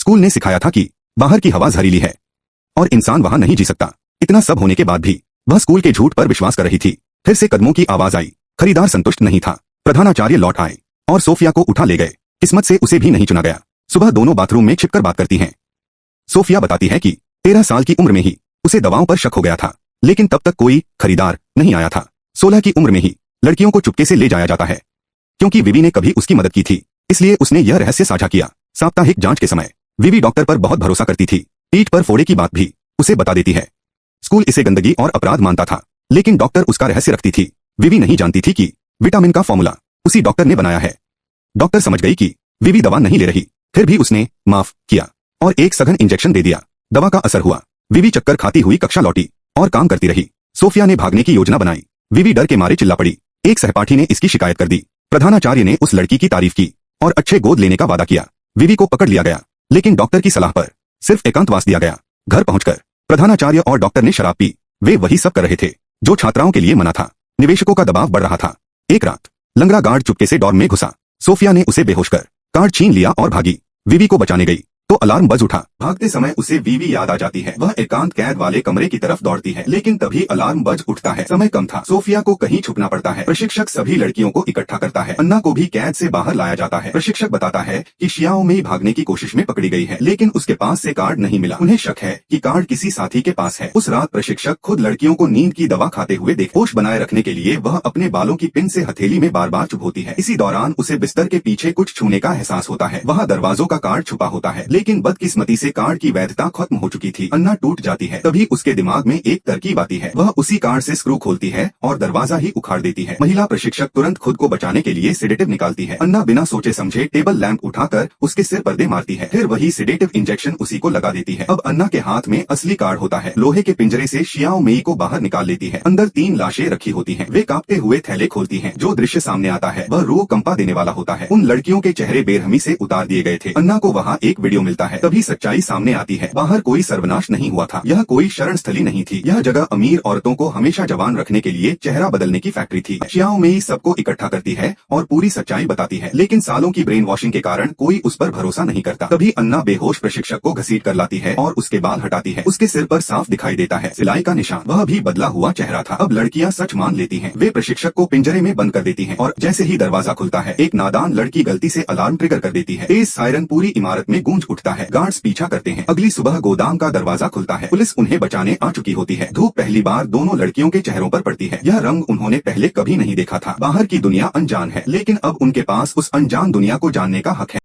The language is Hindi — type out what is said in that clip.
स्कूल ने सिखाया था कि बाहर की हवा जहरीली है और इंसान वहां नहीं जी सकता। इतना सब होने के बाद भी वह स्कूल के झूठ पर विश्वास कर रही थी। फिर से कदमों की आवाज आई। खरीदार संतुष्ट नहीं था। प्रधानाचार्य लौट आए और सोफिया को उठा ले गए। किस्मत से उसे भी नहीं चुना गया। सुबह दोनों बाथरूम में छिपकर बात करती हैं। सोफिया बताती है कि 13 साल की उम्र में ही उसे दवाओं पर शक हो गया था, लेकिन तब तक कोई खरीदार नहीं आया था। 16 की उम्र में ही लड़कियों को चुपके से ले जाया जाता है। क्योंकि विवी ने कभी उसकी मदद की थी, इसलिए उसने यह रहस्य साझा किया। साप्ताहिक जांच के समय विवी डॉक्टर पर बहुत भरोसा करती थी। पीठ पर फोड़े की बात भी उसे बता देती है। स्कूल इसे गंदगी और अपराध मानता था, लेकिन डॉक्टर उसका रहस्य रखती थी। विवी नहीं जानती थी कि विटामिन का फॉर्मूला उसी डॉक्टर ने बनाया है। डॉक्टर समझ गई कि विवी दवा नहीं ले रही, फिर भी उसने माफ किया और एक सघन इंजेक्शन दे दिया। दवा का असर हुआ। विवी चक्कर खाती हुई कक्षा लौटी और काम करती रही। सोफिया ने भागने की योजना बनाई। विवी डर के मारे चिल्ला पड़ी। एक सहपाठी ने इसकी शिकायत कर दी। प्रधानाचार्य ने उस लड़की की तारीफ की और अच्छे गोद लेने का वादा किया। विवी को पकड़ लिया गया, लेकिन डॉक्टर की सलाह पर सिर्फ एकांतवास दिया गया। घर पहुंचकर प्रधानाचार्य और डॉक्टर ने शराब पी। वे वही सब कर रहे थे जो छात्राओं के लिए मना था। निवेशकों का दबाव बढ़ रहा था। एक रात लंगड़ा गार्ड चुपके से डॉर्म में घुसा। सोफिया ने उसे बेहोश कर कार्ड छीन लिया और भागी। विवी को बचाने गई तो अलार्म बज उठा। भागते समय उसे विवी याद आ जाती है। वह एकांत कैद वाले कमरे की तरफ दौड़ती है, लेकिन तभी अलार्म बज उठता है। समय कम था। सोफिया को कहीं छुपना पड़ता है। प्रशिक्षक सभी लड़कियों को इकट्ठा करता है। अन्ना को भी कैद से बाहर लाया जाता है। प्रशिक्षक बताता है कि शियाओ में भागने की कोशिश में पकड़ी गई है, लेकिन उसके पास से कार्ड नहीं मिला। उन्हें शक है कि कार्ड किसी साथी के पास है। उस रात प्रशिक्षक खुद लड़कियों को नींद की दवा खाते हुए देखे। होश बनाए रखने के लिए वह अपने बालों की पिन से हथेली में बार बार चुभोती है। इसी दौरान उसे बिस्तर के पीछे कुछ छूने का एहसास होता है। वहाँ दरवाजों का कार्ड छुपा होता है, लेकिन बदकिस्मती से कार्ड की वैधता खत्म हो चुकी थी। अन्ना टूट जाती है। तभी उसके दिमाग में एक तरकीब आती है। वह उसी कार्ड से स्क्रू खोलती है और दरवाजा ही उखाड़ देती है। महिला प्रशिक्षक तुरंत खुद को बचाने के लिए सेडेटिव निकालती है। अन्ना बिना सोचे समझे टेबल लैंप उठाकर उसके सिर पर दे मारती है। फिर वही सेडेटिव इंजेक्शन उसी को लगा देती है। अब अन्ना के हाथ में असली कार्ड होता है। लोहे के पिंजरे से शियाओ मेई को बाहर निकाल लेती है। अंदर 3 लाशें रखी होती हैं। वे कांपते हुए थैले खोलती हैं। जो दृश्य सामने आता है वह रूह कंपा देने वाला होता है। उन लड़कियों के चेहरे बेरहमी से उतार दिए गए थे। अन्ना को वहाँ एक वीडियो मिलता है। तभी सच्चाई सामने आती है। बाहर कोई सर्वनाश नहीं हुआ था। यह कोई शरण स्थली नहीं थी। यह जगह अमीर औरतों को हमेशा जवान रखने के लिए चेहरा बदलने की फैक्ट्री थी। शियाओ मेई सबको इकट्ठा करती है और पूरी सच्चाई बताती है, लेकिन सालों की ब्रेन वॉशिंग के कारण कोई उस पर भरोसा नहीं करता। तभी अन्ना बेहोश प्रशिक्षक को घसीट कर लाती है और उसके बाल हटाती है। उसके सिर पर साफ दिखाई देता है सिलाई का निशान। वह भी बदला हुआ चेहरा था। अब लड़कियां सच मान लेती हैं। वे प्रशिक्षक को पिंजरे में बंद कर देती हैं और जैसे ही दरवाजा खुलता है एक नादान लड़की गलती से अलार्म ट्रिगर कर देती है। तेज सायरन पूरी इमारत में गूंज उठता है। गार्ड्स पीछा करते हैं। अगली सुबह गोदाम का दरवाजा खुलता है। पुलिस उन्हें बचाने आ चुकी होती है। धूप पहली बार दोनों लड़कियों के चेहरों पर पड़ती है। यह रंग उन्होंने पहले कभी नहीं देखा था। बाहर की दुनिया अनजान है, लेकिन अब उनके पास उस अनजान दुनिया को जानने का हक है।